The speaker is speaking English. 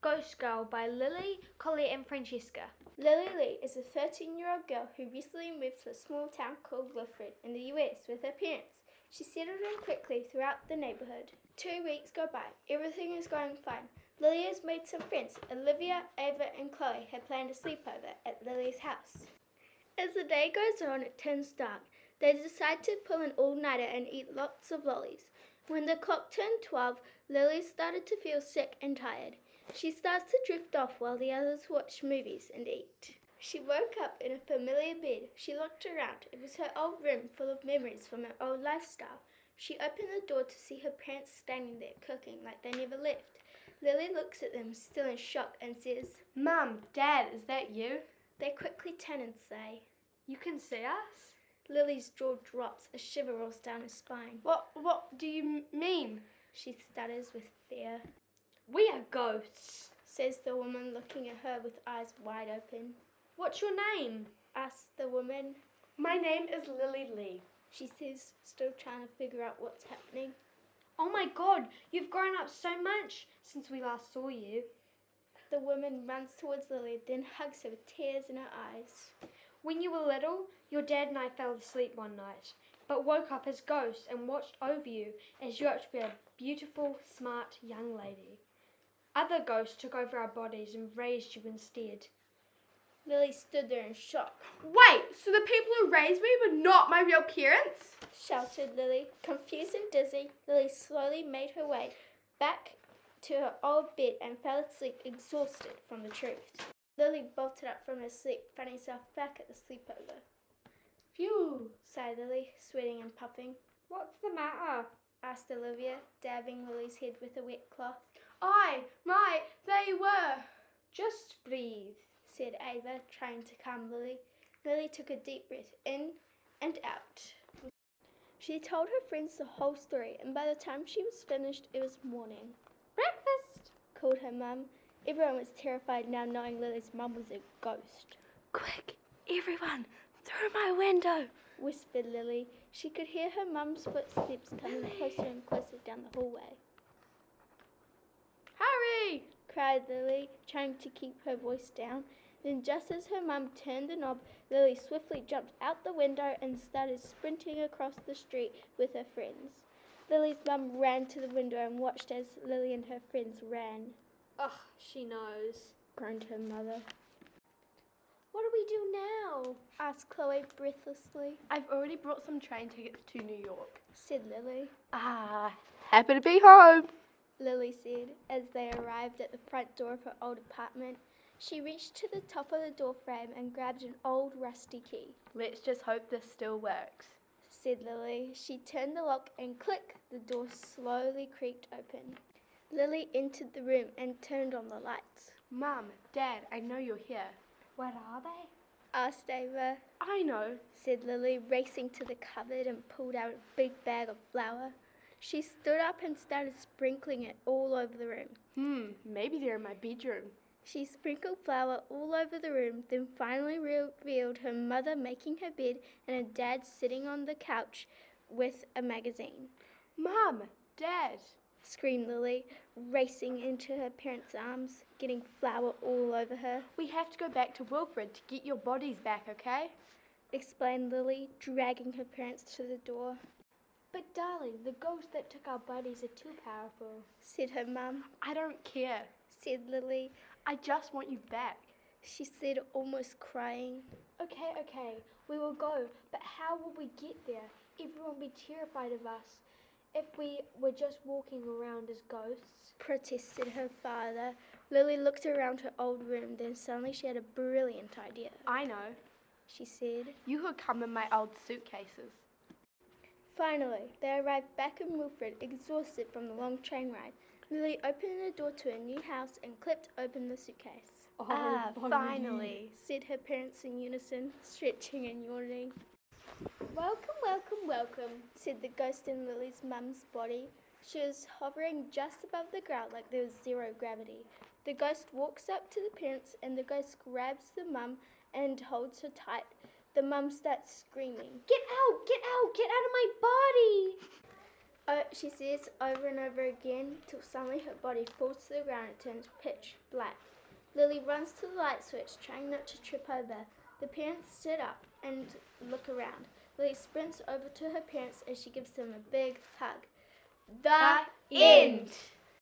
Ghost Girl by Lily, Collette and Francesca. Lily Lee is a 13-year-old girl who recently moved to a small town called Wilfred in the US with her parents. She settled in quickly throughout the neighborhood. 2 weeks go by. Everything is going fine. Lily has made some friends. Olivia, Ava and Chloe had planned a sleepover at Lily's house. As the day goes on, it turns dark. They decide to pull an all-nighter and eat lots of lollies. When the clock turned 12, Lily started to feel sick and tired. She starts to drift off while the others watch movies and eat. She woke up in a familiar bed. She looked around. It was her old room full of memories from her old lifestyle. She opened the door to see her parents standing there cooking like they never left. Lily looks at them, still in shock, and says, Mum, Dad, is that you? They quickly turn and say, You can see us? Lily's jaw drops. A shiver rolls down her spine. What do you mean? She stutters with fear. We are ghosts, says the woman, looking at her with eyes wide open. What's your name? Asks the woman. My name is Lily Lee. She says, still trying to figure out what's happening. Oh my God, you've grown up so much since we last saw you. The woman runs towards Lily, then hugs her with tears in her eyes. When you were little, your dad and I fell asleep one night, but woke up as ghosts and watched over you as you got to be a beautiful, smart young lady. Other ghosts took over our bodies and raised you instead. Lily stood there in shock. Wait, so the people who raised me were not my real parents? Shouted Lily. Confused and dizzy, Lily slowly made her way back to her old bed and fell asleep, exhausted from the truth. Lily bolted up from her sleep, finding herself back at the sleepover. Phew, sighed Lily, sweating and puffing. What's the matter? Asked Olivia, dabbing Lily's head with a wet cloth. They were. Just breathe, said Ava, trying to calm Lily. Lily took a deep breath in and out. She told her friends the whole story, and by the time she was finished, it was morning. Breakfast, called her mum. Everyone was terrified now, knowing Lily's mum was a ghost. Quick, everyone, through my window, whispered Lily. She could hear her mum's footsteps coming closer and closer down the hallway. Hurry! cried Lily, trying to keep her voice down. Then just as her mum turned the knob, Lily swiftly jumped out the window and started sprinting across the street with her friends. Lily's mum ran to the window and watched as Lily and her friends ran. Ugh, she knows, groaned her mother. What do we do now? asked Chloe breathlessly. I've already brought some train tickets to New York, said Lily. Happy to be home, Lily said as they arrived at the front door of her old apartment. She reached to the top of the door frame and grabbed an old rusty key. Let's just hope this still works, said Lily. She turned the lock and click, the door slowly creaked open. Lily entered the room and turned on the lights. Mum, Dad, I know you're here. What are they? asked Ava. I know, said Lily, racing to the cupboard and pulled out a big bag of flour. She stood up and started sprinkling it all over the room. Maybe they're in my bedroom. She sprinkled flour all over the room, then finally revealed her mother making her bed and her dad sitting on the couch with a magazine. Mum, Dad, screamed Lily, racing into her parents' arms, getting flour all over her. We have to go back to Wilfred to get your bodies back, okay? explained Lily, dragging her parents to the door. But darling, the ghosts that took our bodies are too powerful, said her mum. I don't care. Said Lily. I just want you back. She said, almost crying. Okay, we will go, but how will we get there? Everyone will be terrified of us if we were just walking around as ghosts, protested her father. Lily looked around her old room, then suddenly she had a brilliant idea. I know, she said. You could come in my old suitcases. Finally, they arrived back in Wilfred, exhausted from the long train ride. Lily opened the door to her new house and clipped open the suitcase. Finally, said her parents in unison, stretching and yawning. Welcome, said the ghost in Lily's mum's body. She was hovering just above the ground like there was zero gravity. The ghost walks up to the parents and the ghost grabs the mum and holds her tight. The mum starts screaming. Get out of my body! She says over and over again till suddenly her body falls to the ground and turns pitch black. Lily runs to the light switch, trying not to trip over. The parents sit up and look around. Lily sprints over to her parents as she gives them a big hug. The end.